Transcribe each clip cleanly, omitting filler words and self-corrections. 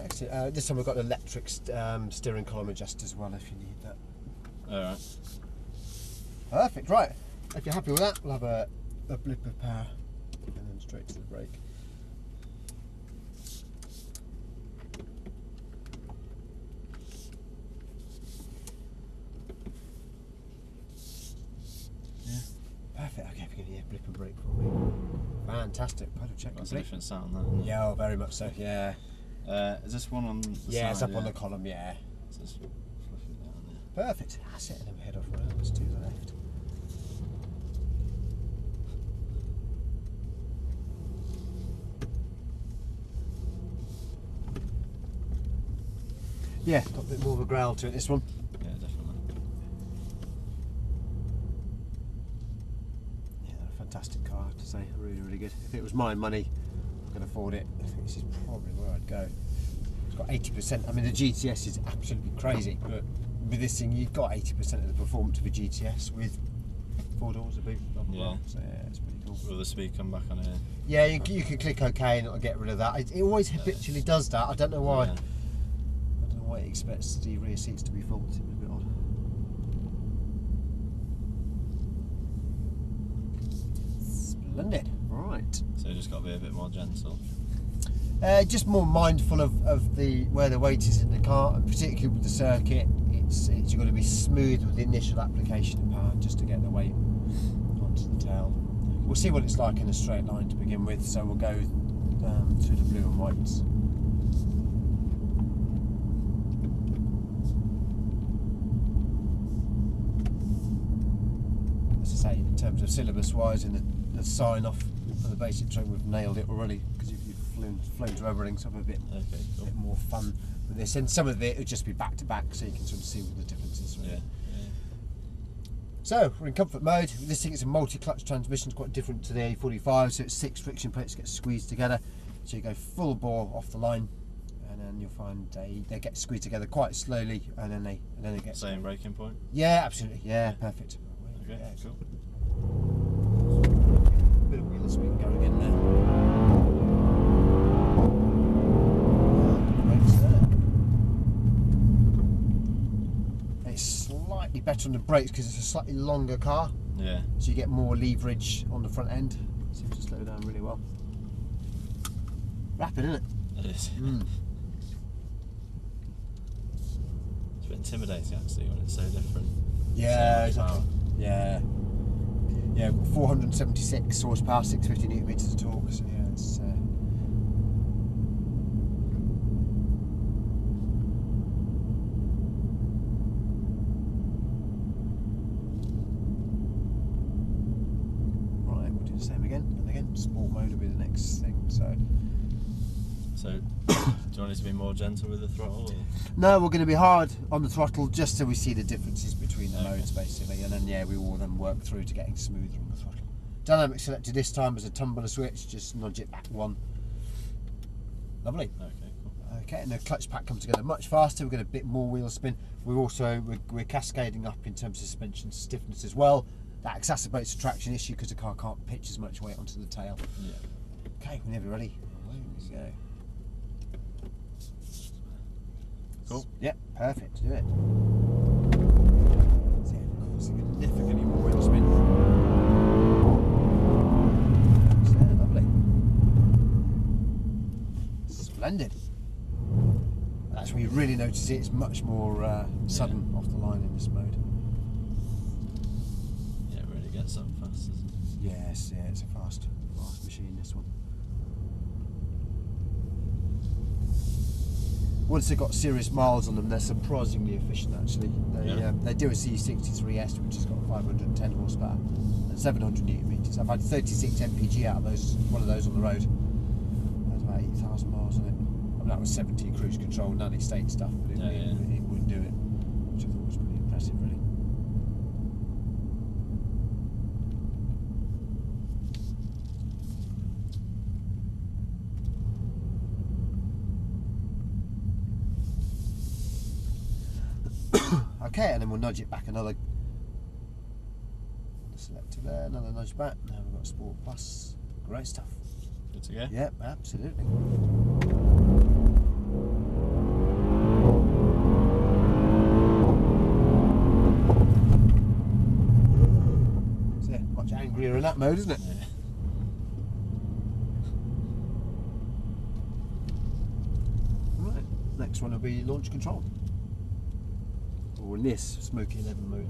Actually, this time we've got an electric steering column adjust as well if you need that. Alright. Perfect, right. If you're happy with that, we'll have a blip of power and then straight to the brake. Yeah, perfect. Okay, if you can blip and brake for me. Fantastic. Pedal check. That's a different sound, that, isn't it? Yeah, oh, very much so, yeah. Is this one on the side? Yeah, it's up on the column, yeah. So just fluff it down there. Perfect. That's it, and then we head off right. Let's do the left. Yeah, got a bit more of a growl to it, this one. Yeah, definitely. Yeah, fantastic car, I have to say. Really, really good. If it was my money, I could afford it. I think this is probably where I'd go. It's got 80%. I mean, the GTS is absolutely crazy, but with this thing, you've got 80% of the performance of a GTS with 4 doors, a boot, blah, blah, blah. So, yeah, it's pretty cool. Will the speed come back on here? Yeah, you can click OK and it'll get rid of that. It always habitually does that. I don't know why. Yeah. I don't know why it expects the rear seats to be full. It's a bit odd. Splendid. Right. So you just got to be a bit more gentle. Just more mindful of where the weight is in the car, and particularly with the circuit. You've got to be smooth with the initial application of power just to get the weight onto the tail. We'll see what it's like in a straight line to begin with, so we'll go through the blue and whites. As I say, in terms of syllabus wise and the sign off for the basic train, we've nailed it already because you've flown through everything, so have a bit more fun with this. And some of it will just be back to back, so you can sort of see what the difference is. Really. Yeah. So we're in comfort mode. This thing is a multi-clutch transmission, it's quite different to the A45, so it's 6 friction plates get squeezed together. So you go full bore off the line, and then you'll find they get squeezed together quite slowly, and then they get same braking point. Yeah, absolutely. Yeah, perfect. Okay, yeah, cool. Bit of wheel spin going in there. It's slightly better on the brakes because it's a slightly longer car. Yeah. So you get more leverage on the front end. Seems to slow down really well. Rapid, isn't it? It is. Mm. It's a bit intimidating actually when it's so different. Yeah, so exactly. power. Yeah. Yeah, 476 horsepower, 650 newton meters of torque. So yeah, it's. Right, we'll do the same again and again. Sport mode will be the next thing. So, do you want it to be more gentle with the throttle? Or? No, we're going to be hard on the throttle just so we see the differences between the modes basically, and then yeah, we will then work through to getting smoother on the throttle. Dynamic selected this time as a tumbler switch, just nudge it back one. Lovely. Okay, cool. Okay, and the clutch pack comes together much faster. We've got a bit more wheel spin. We're cascading up in terms of suspension stiffness as well. That exacerbates the traction issue because the car can't pitch as much weight onto the tail. Yeah. Okay, whenever you're ready. Here we go. Cool. Yep, perfect. Do it. So, of course, significantly more wheel spin. So, lovely. Splendid. That's when you really notice it. It's much more sudden off the line in this mode. Yeah, it really gets up fast, doesn't it? Yes, yeah, it's a fast machine, this one. Once they've got serious miles on them, they're surprisingly efficient actually. They do a C63S, which has got 510 horsepower and 700 newton meters. I've had 36 mpg out of one of those on the road. That's about 8,000 miles on it. I mean, that was 70 cruise control, none estate stuff, but it wouldn't do it, which I thought was pretty impressive, really. Okay, and then we'll nudge it back another. Select it there, another nudge back. Now we've got Sport Plus. Great stuff. Good to go? Yep, absolutely. that mode, isn't it? Yeah. Right, next one will be launch control. Or in this, Smoky 11 mode.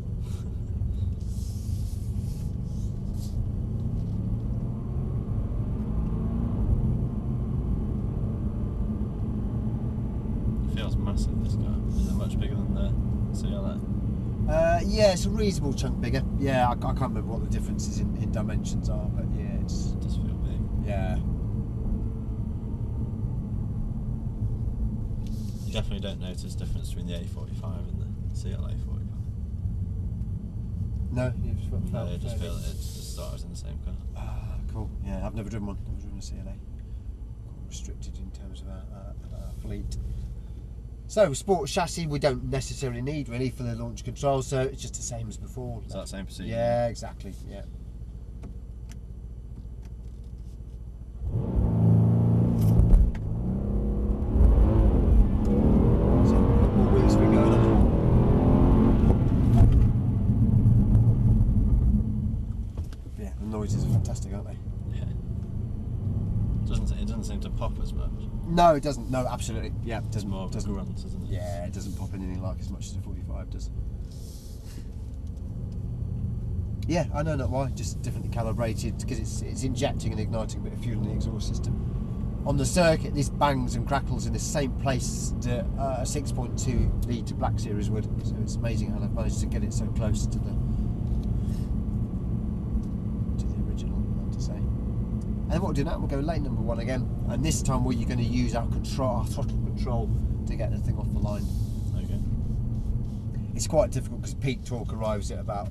It feels massive, this car. Is it much bigger than the CLA? Yeah, it's a reasonable chunk bigger. Yeah, I can't remember what the differences in dimensions are, but yeah, It does feel big. yeah. You definitely don't notice difference between the A45 and the CLA 45. No, No, it just started in the same car. Ah, cool. Yeah, I've never driven one. Never driven a CLA. Restricted in terms of our fleet. So, sports chassis we don't necessarily need really for the launch control, so it's just the same as before. Is that the same procedure? Yeah, exactly. Yeah. So, more wheels we going on. Yeah, the noises are fantastic, aren't they? Yeah. It doesn't seem to pop as much. No, it doesn't. No, absolutely. Yeah, it It's doesn't. more of a grunt, isn't it? Yeah, it doesn't pop anything like as much as the 45 does. Yeah, I know not why. Just differently calibrated because it's injecting and igniting a bit of fuel in the exhaust system. On the circuit, this bangs and crackles in the same place that a 6.2 litre Black Series would. So it's amazing how they've managed to get it so close to the original, I have to say. And then what we'll do now, we'll go lane number 1 again, and this time we're going to use our throttle control to get the thing off the line. Okay. It's quite difficult because peak torque arrives at about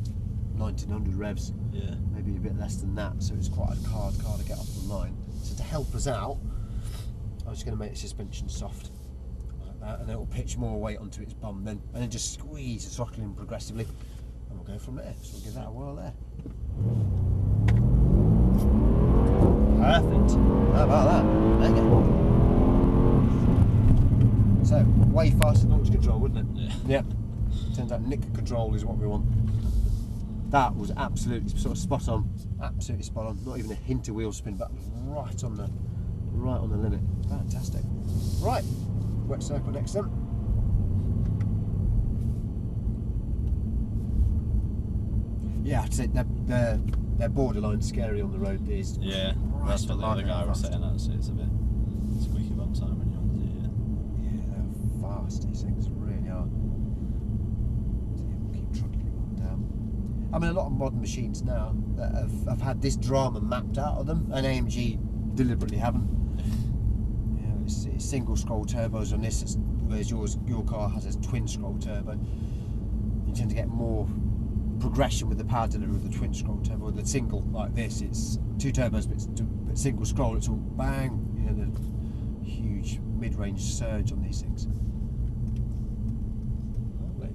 1900 revs, Yeah. maybe a bit less than that, so it's quite a hard car to get off the line. So to help us out, I'm just going to make the suspension soft like that, and then it'll pitch more weight onto its bum then, and then just squeeze the throttle in progressively, and we'll go from there. So we'll give that a whirl there. Perfect. How about that? Mega. So, way faster launch control, wouldn't it? Yeah. Yep. Turns out nick control is what we want. That was absolutely sort of spot on. Absolutely spot on. Not even a hint of wheel spin, but right on the limit. Fantastic. Right. Wet circle next then. Yeah, I'd say they're borderline scary on the road. These. Yeah. That's what the other guy was saying. Actually, it's a bit squeaky bum time when you're on the. Yeah, they're fast. These things really are. So yeah, we'll keep throttling them down. I mean, a lot of modern machines now that have had this drama mapped out of them, and AMG deliberately haven't. You know, it's single scroll turbos on this, whereas your car has a twin scroll turbo. You tend to get more progression with the power delivery of the twin scroll turbo. With the single like this, it's 2 turbos, but single scroll, it's all bang. You know, the huge mid-range surge on these things. Lovely.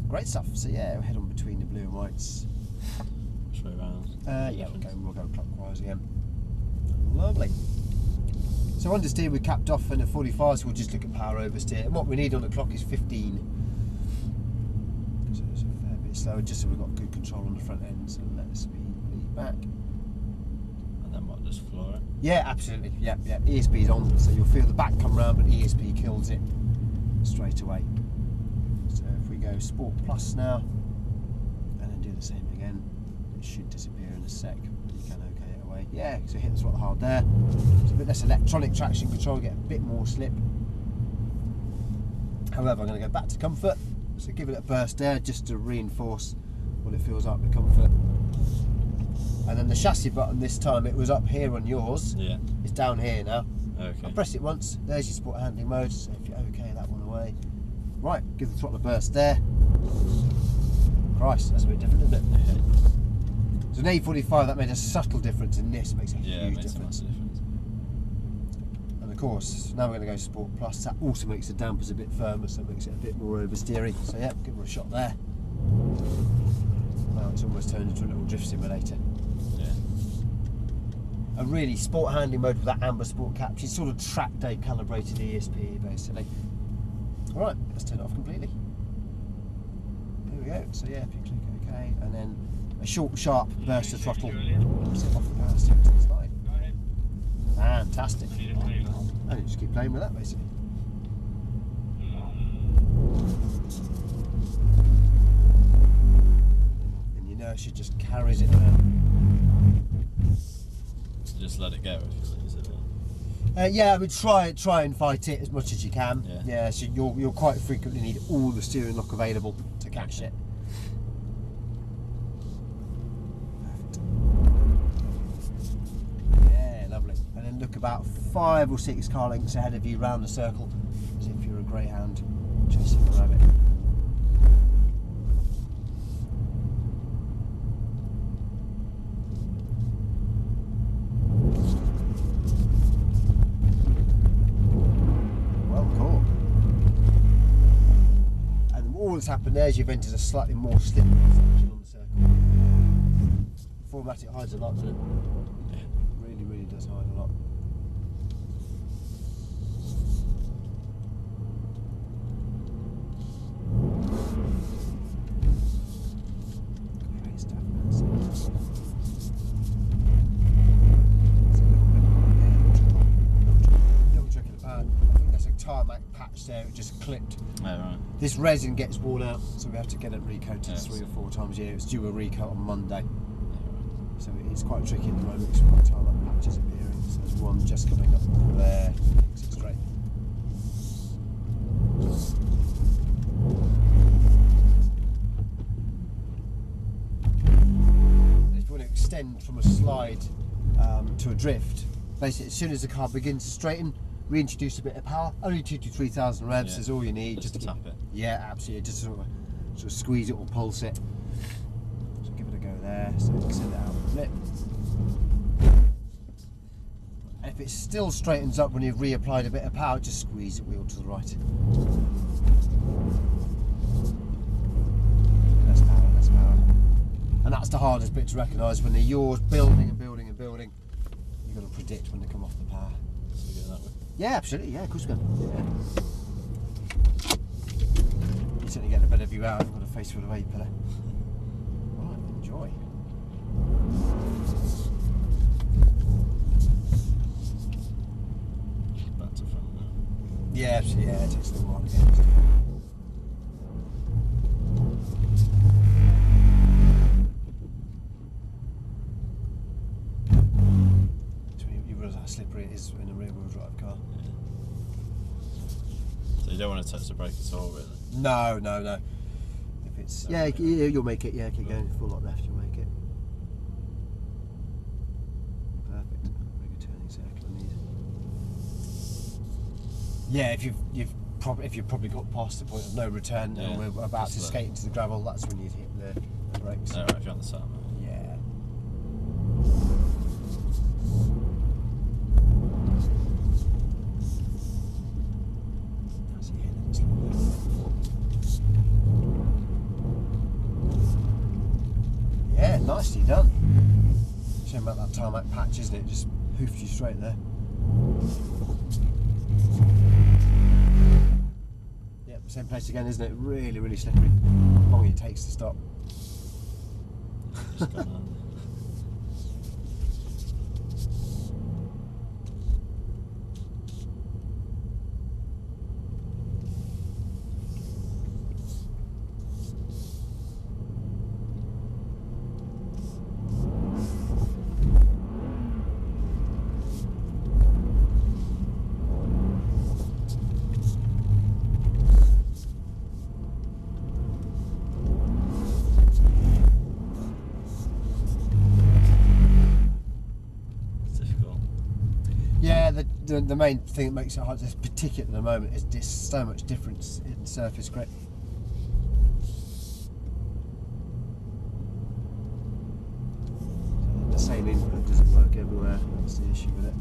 Great stuff. So yeah, we'll head on between the blue and whites. Which way round? Yeah, we'll go clockwise again. Lovely. So understeer we capped off in a 45, so we'll just look at power oversteer. And what we need on the clock is 15. So it's a fair bit slower, just so we've got good control on the front end. So let the speed lead back. And then what? Just floor it? Yeah, absolutely. Yeah. ESP's on, so you'll feel the back come round, but ESP kills it straight away. So if we go Sport Plus now, and then do the same again, it should disappear in a sec. But you can OK it away. Yeah, so hit the throttle hard there. It's a bit less electronic traction control, get a bit more slip. However, I'm going to go back to comfort. So give it a burst there just to reinforce what it feels like with comfort. And then the chassis button this time, it was up here on yours. Yeah. It's down here now. Okay. I press it once, there's your sport handling mode, so if you're OK that one away. Right, give the throttle a burst there. Christ, that's a bit different, isn't it? Yeah. So an A45 that made a subtle difference, and this makes a huge makes difference. a massive difference. And of course, now we're going to go Sport Plus. That also makes the dampers a bit firmer, so it makes it a bit more oversteery. So yeah, give her a shot there. Now it's almost turned into a little drift simulator. Yeah. A really sport handling mode with that amber sport capture, sort of track day calibrated ESP basically. Alright, let's turn it off completely. There we go. So yeah, if you click OK, and then a short, sharp burst of throttle, set off the power steering to the side. Fantastic. And you just keep playing with that basically. And the inertia just carries it around. So just let it go if you lose it. Yeah, I mean try and fight it as much as you can. Yeah. So you'll quite frequently need all the steering lock available to catch it. Yeah, lovely. And then look about 5 or 6 car lengths ahead of you round the circle, as if you're a greyhound chasing a rabbit. All that's happened there is you've entered a slightly more slippery section on the circle. Format, it hides a lot, doesn't it? Yeah. Really, really does hide a lot. Great stuff, man. It's a little trick of the pad. I think that's a tarmac patch there, it just clipped. Oh, right. This resin gets worn out, so we have to get it recoated 3 or 4 times a year. It's due a recoat on Monday, so it's quite tricky at the moment because we've got tarmac patches appearing. So there's one just coming up there, kicks it straight. And if you want to extend from a slide to a drift, basically as soon as the car begins to straighten, reintroduce a bit of power, only 2,000 to 3,000 revs is all you need. Just to tap it. Yeah, absolutely. Just sort of squeeze it or pulse it. So give it a go there. So send it out the flip. And if it still straightens up when you've reapplied a bit of power, just squeeze the wheel to the right. Less power, less power. And that's the hardest bit to recognise when they're yours, building and building and building. You've got to predict when they come off the power. So we go that way. Yeah, absolutely. Yeah, of course we can. Yeah. You're certainly getting a better view out. I've got a face full of A-pillar. Right, enjoy. Back to front now. Yeah, absolutely. Yeah, it takes a little while to get used to. You realise how slippery it is in a rear-wheel drive car. Yeah. So you don't want to touch the brake at all, really? No, no, no. If it's you'll make it. Yeah, keep going. Full lot left, you'll make it. Perfect. Very good turning circle I need. Yeah, if you've probably got past the point of no return and we're about to skate into the gravel, that's when you'd hit the brakes. Oh, right, if you're on the side. Yeah. Yeah, nicely done. Shame about that tarmac patch, isn't it? Just hoofed you straight there. Yep, same place again, isn't it? Really, really slippery. How long it takes to stop. Just gone on. The main thing that makes it hard, this particular at the moment, is just so much difference in surface grip. The same input doesn't work everywhere. That's the issue with it.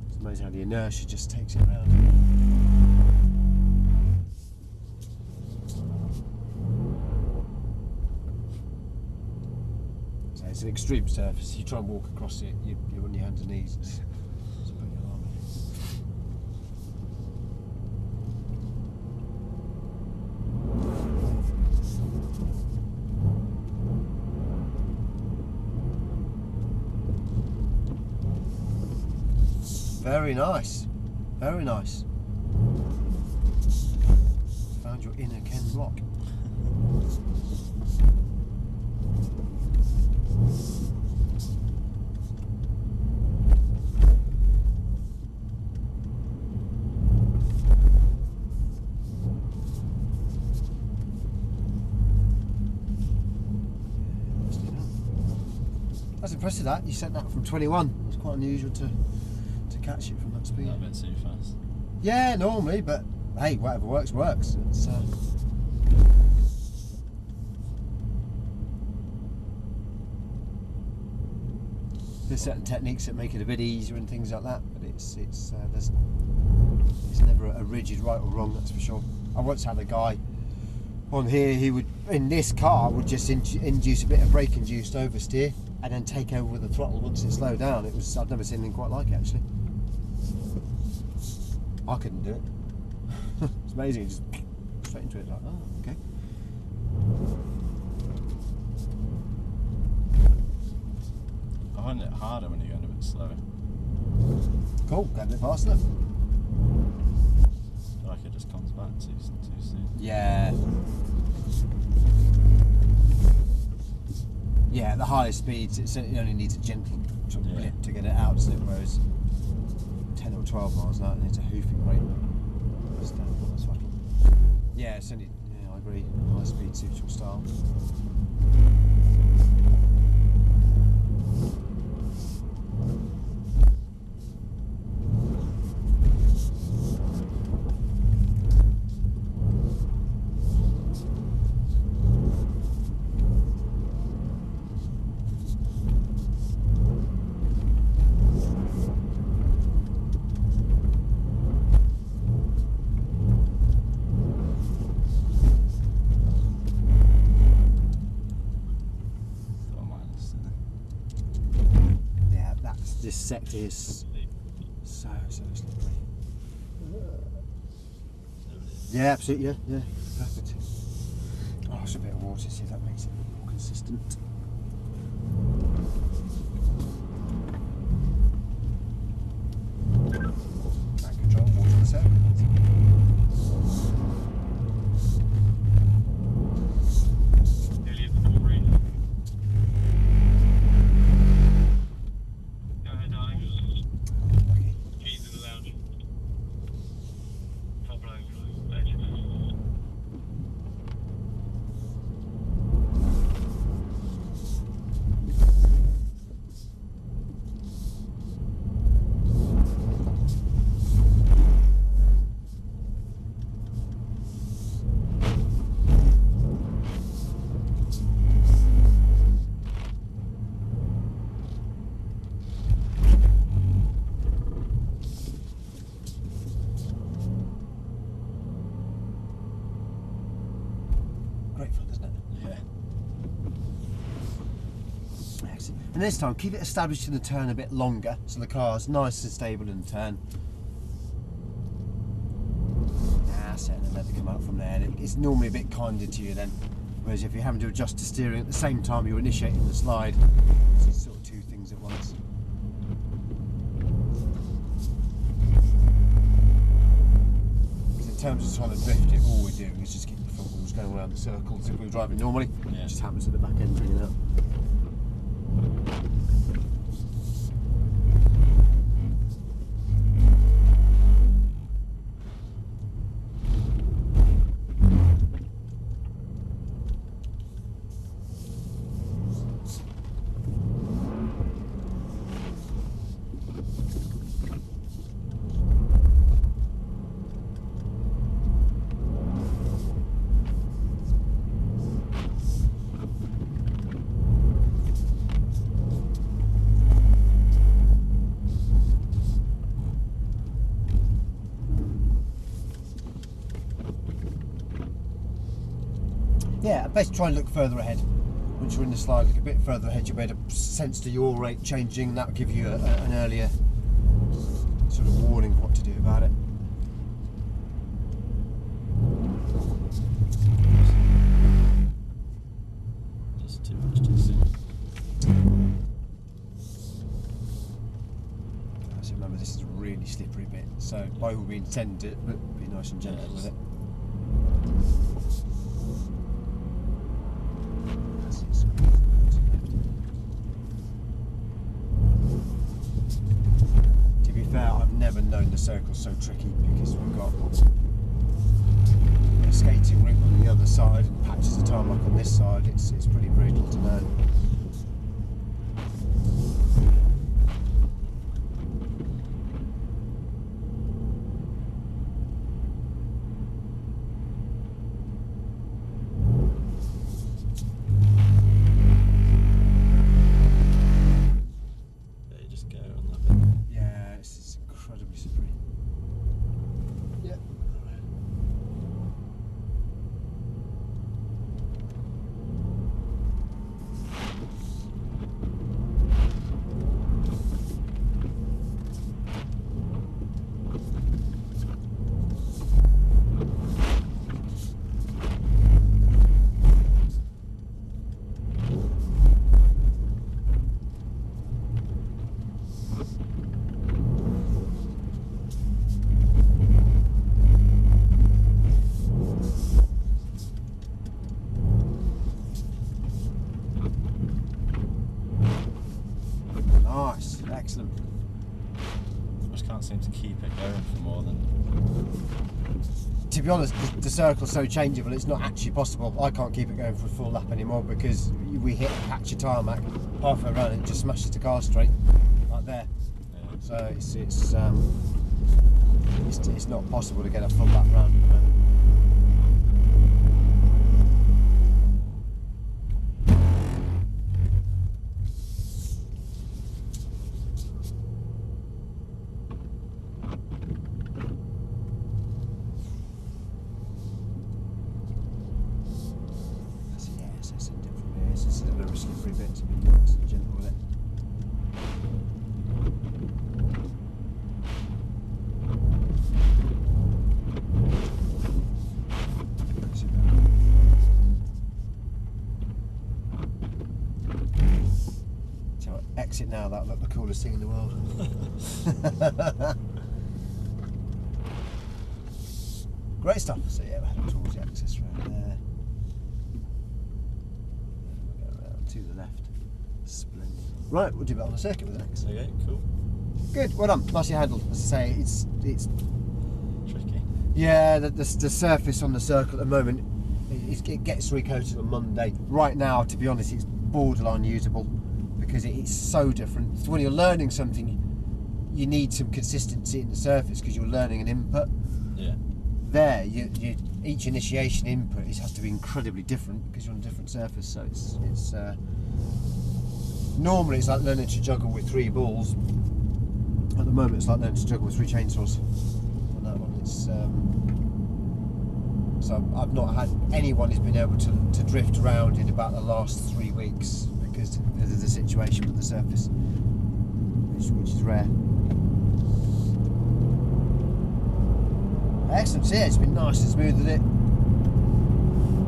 It's amazing how the inertia just takes it around. It's an extreme surface. You try and walk across it, you're on your hands and knees. It's a big alarm. Very nice. Very nice. Found your inner Ken Block. That's impressive that. You sent that from 21. It's quite unusual to catch it from that speed. Not a bit too fast. Yeah, normally, but hey, whatever works, works. It's, there's certain techniques that make it a bit easier and things like that, but it's never a rigid right or wrong, that's for sure. I once had a guy on here, he would, in this car, would just induce a bit of brake-induced oversteer and then take over with the throttle once it slowed down. It was, I've never seen anything quite like it, actually. I couldn't do it. It's amazing, just straight into it, like, oh, okay. I find it harder when you're going a bit slower. Cool, get a bit faster. I feel like it just comes back too soon. Yeah. Yeah, at the higher speeds, it only needs a gentle sort of blip to get it out, so whereas 10 or 12 miles an hour, it needs a hoofing rate. Yeah, it's only, yeah, I agree, high speed suits your style. This sector is so slippery. Yeah, absolutely, yeah, perfect. Oh, it's a bit of water, see if that makes it more consistent. Back control, water in the circle. Great fun, isn't it? Yeah. Excellent. And this time, keep it established in the turn a bit longer, so the car's nice and stable in the turn. That's it, and then let it come out from there. And it's normally a bit kinder to you then. Whereas if you're having to adjust the steering at the same time you're initiating the slide, it's sort of two things at once. Because in terms of trying to drift it, all we're doing is just keep the front wheels going around the circles if we were driving normally. Yeah. It just happens at the back end bringing it out. Yeah, best try and look further ahead. Once you're in the slide, look a bit further ahead, you'll be able to sense the yaw rate changing. That will give you an earlier sort of warning of what to do about it. Just too much too soon. So remember, this is a really So by all means tend it, but be nice and gentle with it. To be fair, I've never known the circle so tricky because we've got a skating rink on the other side and patches of tarmac on this side. It's pretty brutal to learn. Excellent. I just can't seem to keep it going for more than... To be honest, the circle's so changeable, it's not actually possible. I can't keep it going for a full lap anymore because we hit a patch of tarmac halfway around and it just smashes the car straight, like there. Yeah. So it's not possible to get a full lap round at the moment. This is a little slippery bit to be nice and gentle with it. So exit now, that'll look the coolest thing in the world. Great stuff. So yeah, we're heading towards the access road there. To the left. Splendid. Right, we'll do it on the circuit with the next. Okay, cool. Good, well done. Nicely handled. As I say, it's tricky. Yeah, the surface on the circle at the moment, it gets recoated on Monday. Right now, to be honest, it's borderline usable because it's so different. So when you're learning something, you need some consistency in the surface because you're learning an input. Yeah. There, each initiation input has to be incredibly different because you're on a different surface. So it's normally it's like learning to juggle with 3 balls. At the moment, it's like learning to juggle with 3 chainsaws. On that one, so I've not had anyone who's been able to drift around in about the last 3 weeks because of the situation with the surface, which is rare. Excellent, so yeah, it's been nice and smooth with it.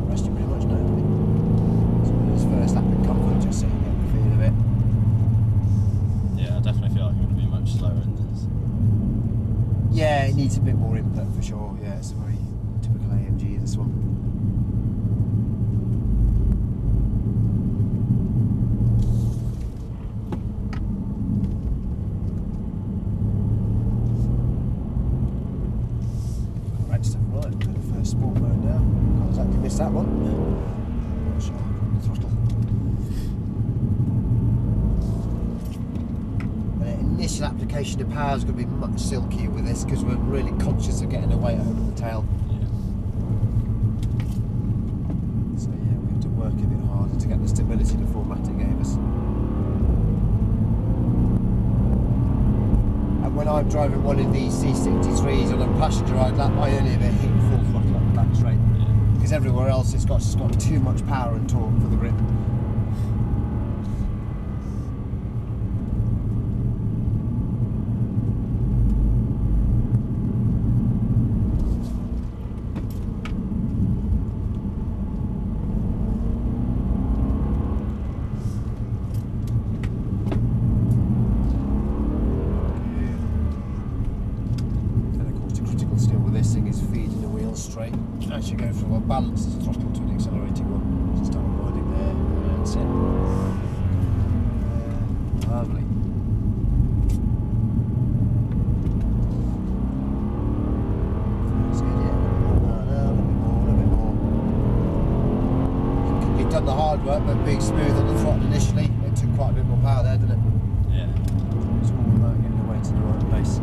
Rest you pretty much know it. So his first lap in comfort, just so you get the feel of it. Yeah, I definitely feel like I'm going to be much slower in this. Yeah, it needs a bit more input for sure. Yeah, it's a very typical AMG, this one. Sport mode now. Can't exactly miss that one. Sharp on the throttle. The initial application of power is going to be much silkier with this because we're really conscious of getting the weight over the tail. Yeah. So yeah, we have to work a bit harder to get the stability the format it gave us. And when I'm driving one of these C63s on a passenger ride lap, I only ever hit full throttle at the back straight. Because everywhere else it's got too much power and torque for the grip. done the hard work, but being smooth on the throttle initially, it took quite a bit more power there, didn't it? Yeah. It's all about getting the weight in the right place.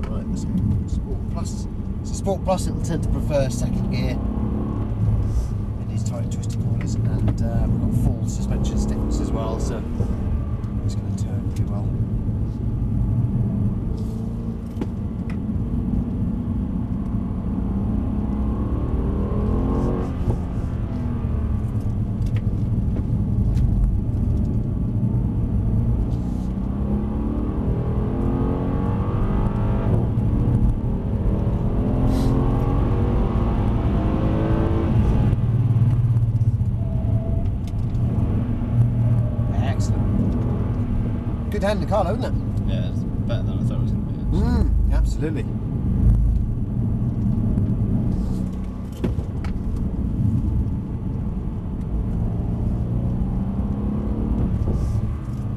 Right, let's go Sport Plus. So Sport Plus, it'll tend to prefer second gear in these tight twisty corners, and we've got full suspension stiffness as well, so it's going to turn pretty well. Good handling car, though, isn't it? Yeah, it's better than I thought it was going to be. Absolutely.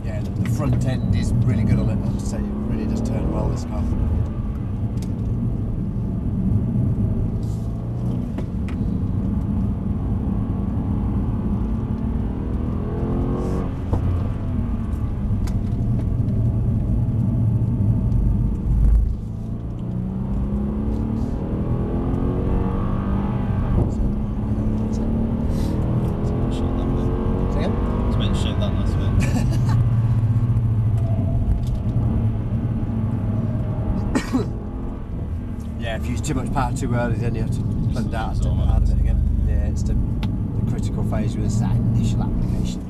Yeah, the front end is really good on it, I have to say. It really does turn well, this car. Yeah, if you use too much power too early, then you have to blend out of it again. Yeah, it's the critical phase with that initial application.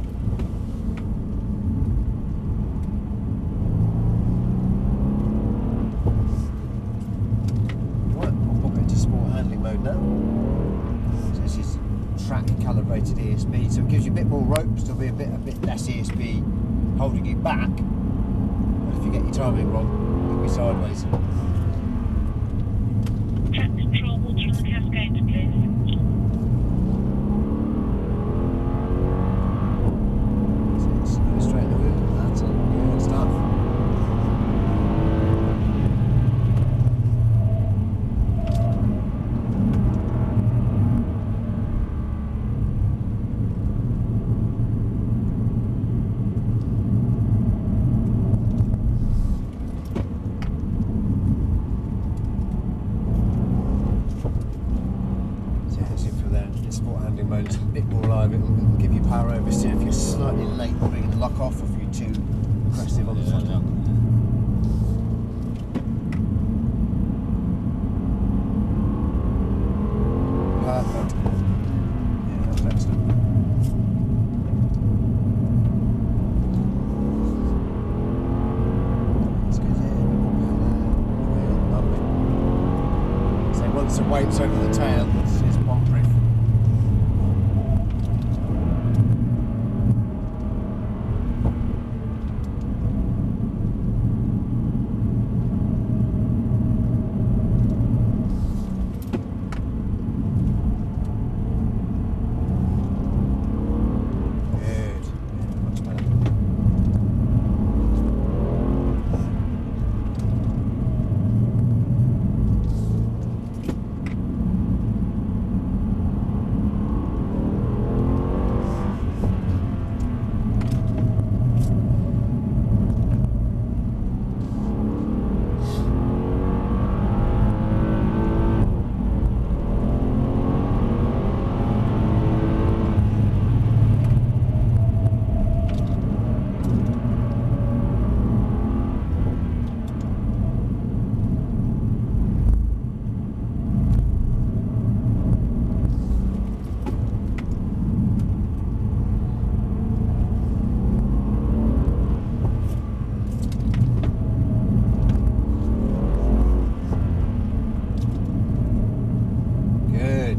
Right, I'll pop it into sport handling mode now. So this is track calibrated ESP, so it gives you a bit more rope, still be a bit less ESP holding you back. But if you get your timing wrong, you'll be sideways. Track control, water on the cascade, please. So it's straight in the wheel, that's it, good stuff. Sport handling mode is a bit more live, it'll give you power oversteer if you're slightly late bringing the lock off, or if you're too aggressive on the front end. Perfect. Yeah, that was excellent. That's good, yeah, a bit more power there. Lovely. So once the weight's over the tail, it's bomb-proof.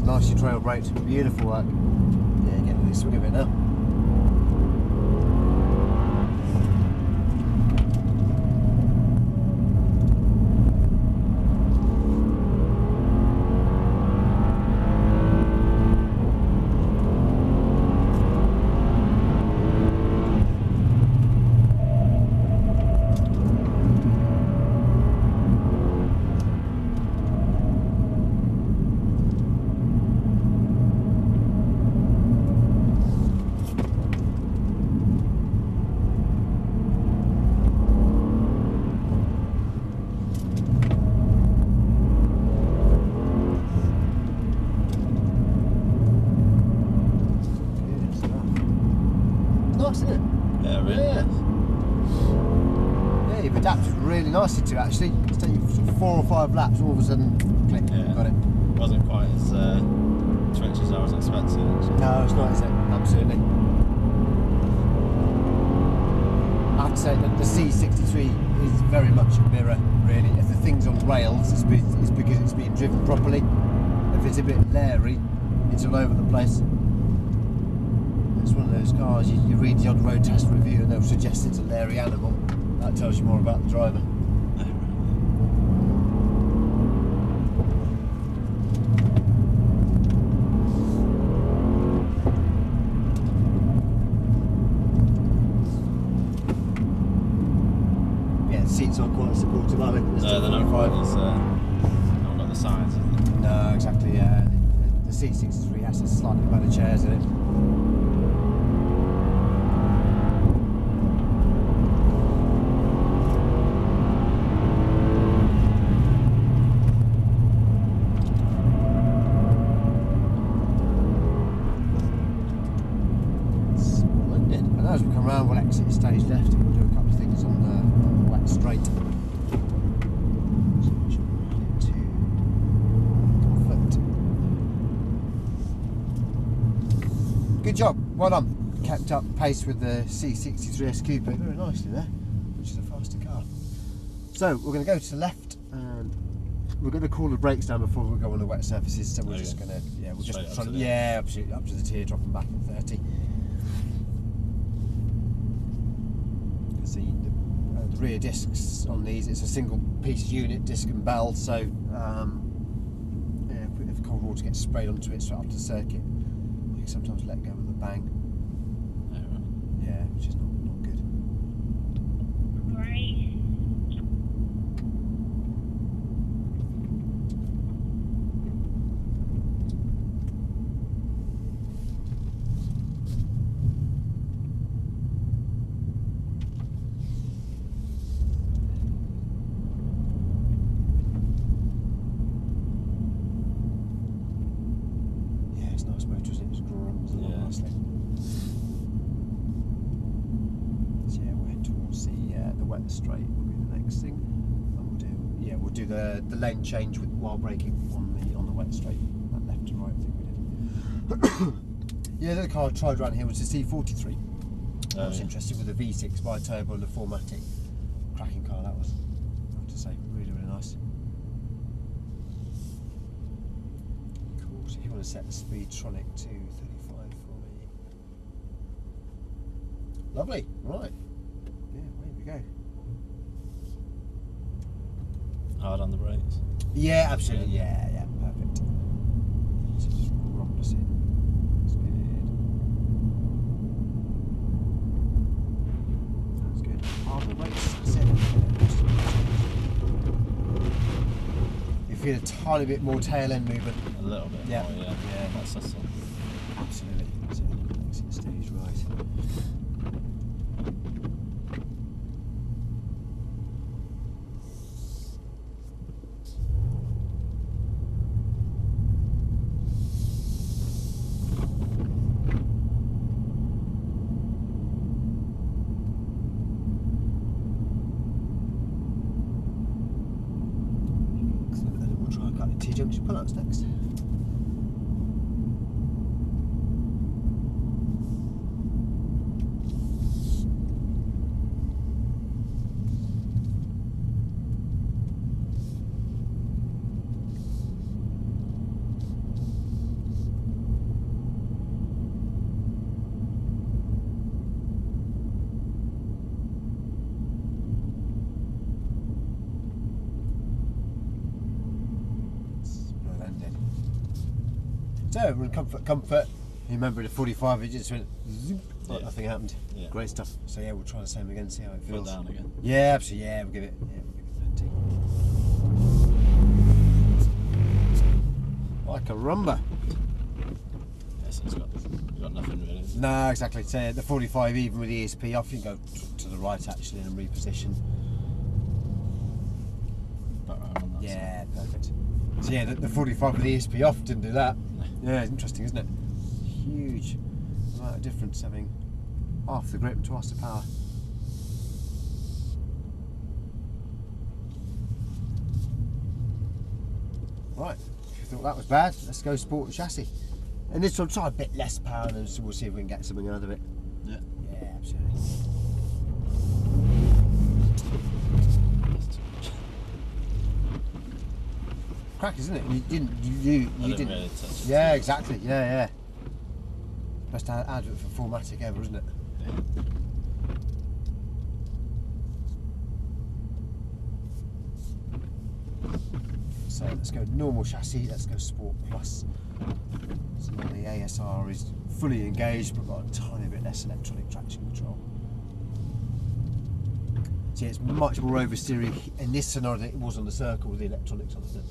Nice your trail brakes, beautiful work. Yeah, get the swing of it now. adapted really nicely to actually. It's taking you sort of 4 or 5 laps, all of a sudden, click, Yeah. got it. Wasn't quite as twitchy as I was expecting. Actually. No, it's not, is it? Absolutely. I have to say that the C63 is very much a mirror, really. If the thing's on rails, it's because it's being driven properly. If it's a bit leery, it's all over the place. It's one of those cars, you read the odd road test review and they'll suggest it's a leery animal. That tells you more about the driver. Yeah, the seats aren't quite supportive, are they? No, they're not quite as, haven't got the sides. No, exactly, yeah. The C63 has slightly better chairs in it. Splendid. And as we come round, we'll exit stage left and we'll do a couple of things on the wet straight. So we should run into comfort. Good job, well done. Kept up pace with the C63S Coupe very nicely there, which is a faster car. So we're going to go to the left and we're going to cool the brakes down before we go on the wet surfaces. So we're just going to, yeah, we'll just Straight up to the teardrop and back at 30. See the rear discs on these, it's a single piece unit, disc and bell, so yeah, if cold water gets sprayed onto it straight after the circuit, you can sometimes let go with a bang. Yeah, which is not good. Right. Yeah, it's nice motor, isn't it? It's grums along nicely. So yeah, we'll head towards the wet straight will be the next thing. And we'll do the lane change while braking on the wet straight. That left to right thing we did. Yeah, the other car I tried around here was the C43. I was interested with the V6 bi-turbo and the 4MATIC. Cracking car that was, I have to say, really nice. Cool, so if you want to set the Speedtronic to 35 for me. Lovely, right. Yeah, away we go. Hard on the brakes. Yeah, absolutely, yeah, perfect. So just roll us in. That's good. That's good. Hard on the brakes. You feel a tiny bit more tail end movement. A little bit more, yeah. That's subtle. Absolutely. So exit stage right. Excellent. And then we'll try a couple of T-junction pullouts next. So we're in comfort. You remember the 45, it just went zoop, like nothing happened. Yeah. Great stuff. So yeah, we'll try the same again, see how it Put feels. down again. Yeah, absolutely. Yeah, we'll give it plenty. Like a rumba. Yes, it's got nothing really. No, exactly. So yeah, the 45, even with the ESP off, you can go to the right actually and reposition. Back round on that Yeah, perfect. So yeah, the 45 with the ESP off didn't do that. Yeah, it's interesting, isn't it? Huge amount of difference having half the grip and twice the power. Right, if you thought that was bad, let's go sport chassis. And this one, try a bit less power, and so we'll see if we can get something out of it. Yeah. Yeah, absolutely. Crack, isn't it? You didn't. You didn't. Really touch it. Yeah, exactly. Yeah. Best advert for 4MATIC ever, isn't it? Yeah. So let's go normal chassis. Let's go Sport Plus. So now the ASR is fully engaged, but got a tiny bit less electronic traction control. See, it's much more oversteering in this scenario than it was on the Circle with the electronics on, isn't it?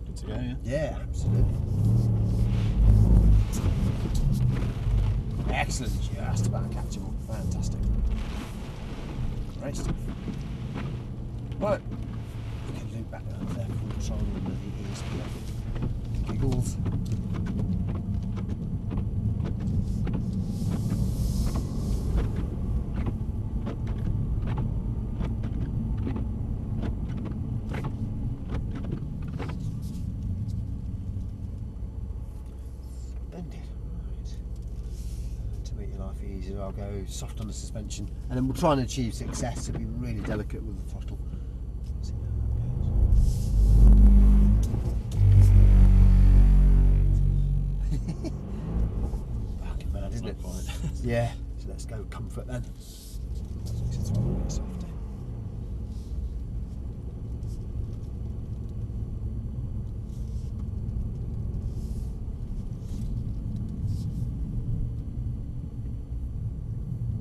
Good to go, yeah? Yeah, absolutely. Excellent, just about catchable. Fantastic. Great stuff. Right, we can loop back down there for control under the ESP. Giggles. I'll go soft on the suspension, and then we'll try and achieve success to be really delicate with the throttle. See how that goes. Fucking mad, isn't it? Yeah, so let's go comfort then. Let's throttle a bit softer.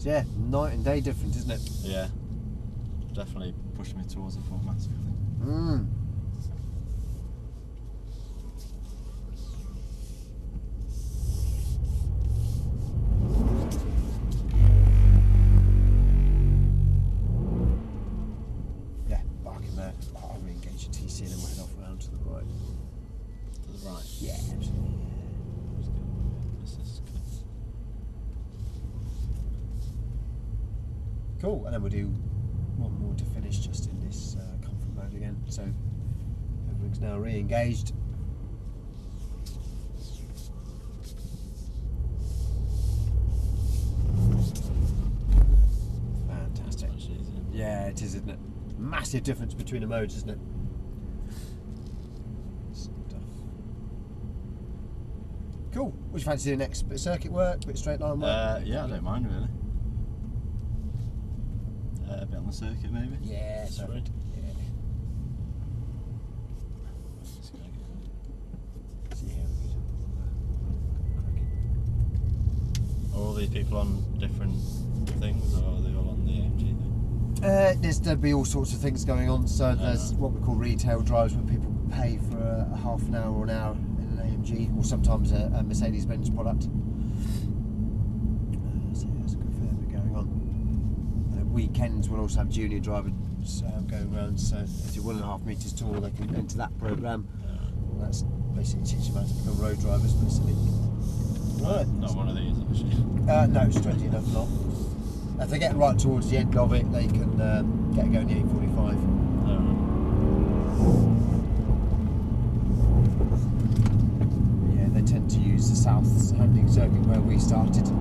Yeah, night and day difference, isn't it? Yeah. Definitely pushed me towards the 4MATIC, I think. Yeah, barking there. I'll re-engage the TC and then we'll head off round to the right. To the right? Yeah, absolutely. This is good. Cool, and then we'll do one more to finish just in this comfort mode again. So everything's now re-engaged. Fantastic. Much easier. Yeah, it is, isn't it? Massive difference between the modes, isn't it? Stuff. Cool. What do you fancy doing next? Bit of circuit work, bit of straight line work? Yeah, I don't mind really. A bit on the circuit maybe. Yeah, That's perfect. Yeah. See how we go. Are all these people on different things, or are they all on the AMG thing? There'll be all sorts of things going on. So there's what we call retail drives, where people pay for a half an hour or an hour in an AMG, or sometimes a Mercedes-Benz product. So there's a good fair bit going on. Weekends we'll also have junior drivers going around. So if you're 1.5 metres tall, they can enter that programme. That's basically teaching them how to become road drivers, basically. Right. Not one of these actually. No, strangely enough not. If they get right towards the end of it, they can get going the 845. Yeah, they tend to use the south handing circuit where we started.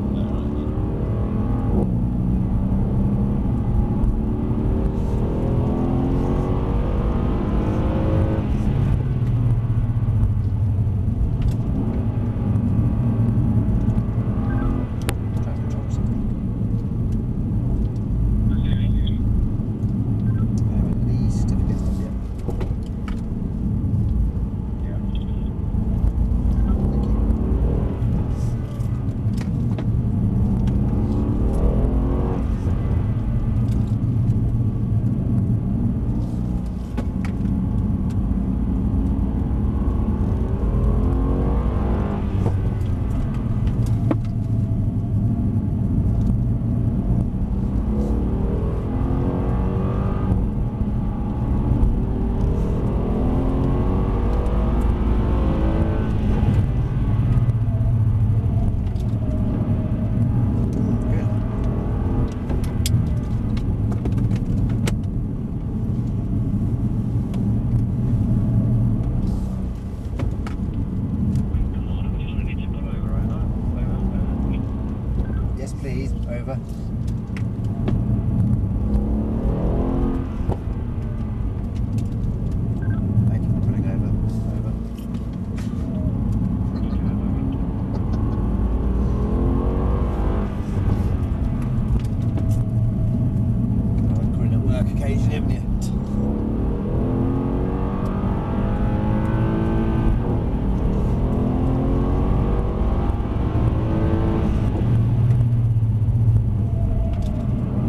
work occasionally, haven't you?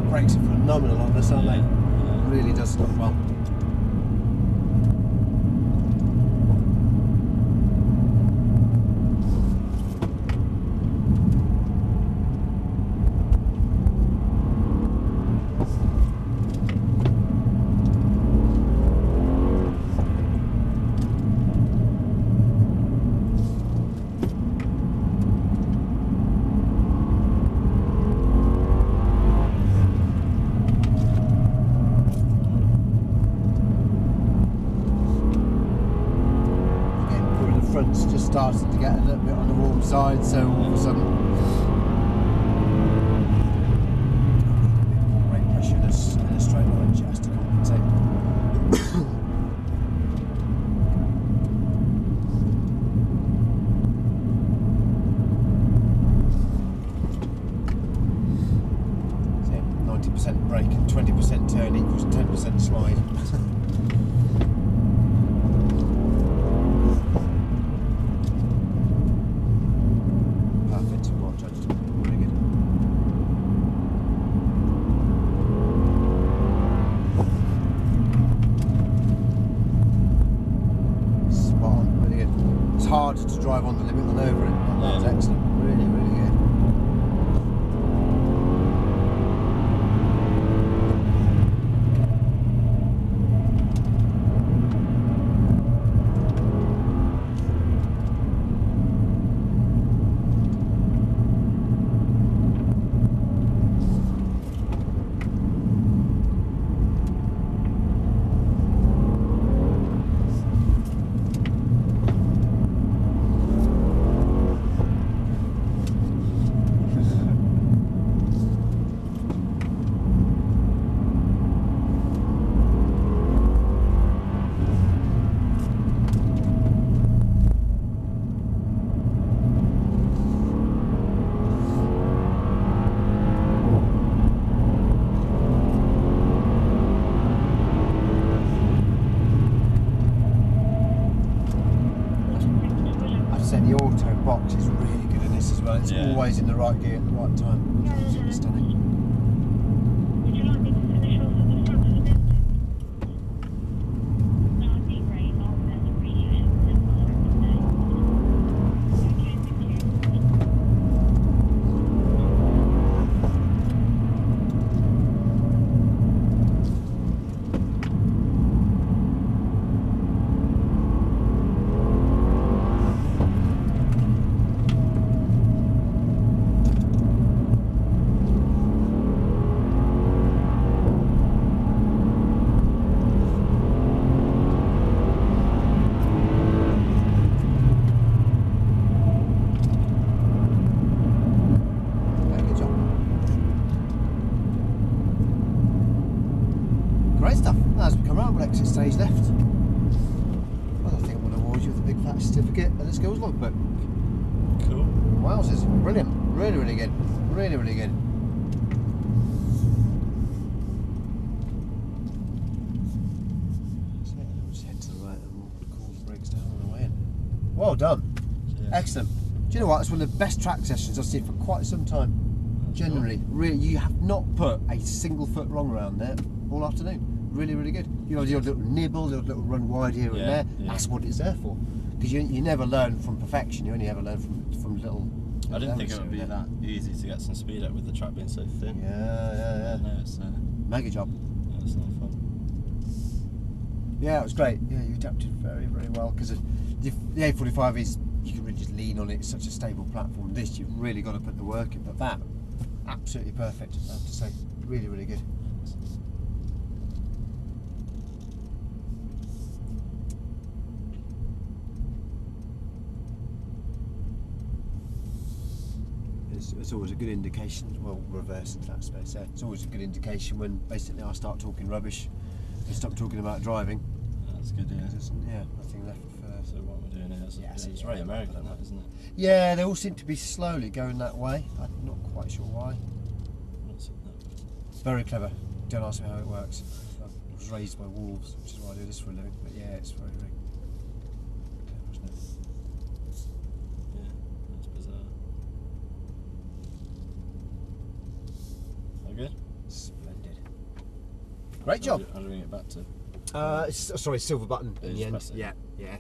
Brakes are phenomenal on this, aren't they? Yeah. Really does stop well. Front's just started to get a little bit on the warm side, so all of a sudden more brake pressure in a straight line just to compensate. So 90% brake and 20% turn equals 10% slide. Hard to drive on the limit and over it. That's excellent. Really, really good. The auto box is really good in this as well. It's always in the right gear at the right time. It's absolutely stunning. Would you like me to finish off at the front of the Benz? No, I'd be great. I'll appreciate it. Okay, thank you. Great stuff. As we come around, we'll exit stage left. Well, I think I'm going to award you with a big fat certificate and a skills logbook. Cool. Wowzers. Brilliant. Really, really good. Really, really good. So we'll just head to the right and we'll call the brakes down on the way in. Well done. Cheers. Excellent. Do you know what? It's one of the best track sessions I've seen for quite some time. Generally, really, you have not put a single foot wrong around there all afternoon. Really, really good. You know, your little nibble, your little run wide here and there. Yeah. That's what it's there for. Because you never learn from perfection. You only ever learn from little. I didn't think it would be that easy to get some speed up with the track being so thin. Yeah. No, it's Mega job. yeah, it's not fun. Yeah, it was great. Yeah, you adapted very, very well. Because the A45 is, you can really just lean on it. It's such a stable platform. This, you've really got to put the work in. But that, absolutely perfect, I have to say. Really, really good. It's always a good indication, well, reverse into that space there. It's always a good indication when basically I start talking rubbish and stop talking about driving. That's good, yeah. Yeah, nothing left for... So what we're doing here is it's very American, that, isn't it? Yeah, they all seem to be slowly going that way. I'm not quite sure why. What's it, that? Very clever. don't ask me how it works. I was raised by wolves, which is why I do this for a living. But yeah, it's very, very clever, isn't it? Yeah, that's bizarre. All good? Splendid. Great job. How do we bring it back to? Sorry, silver button in Just the end. press it. Yeah, yeah.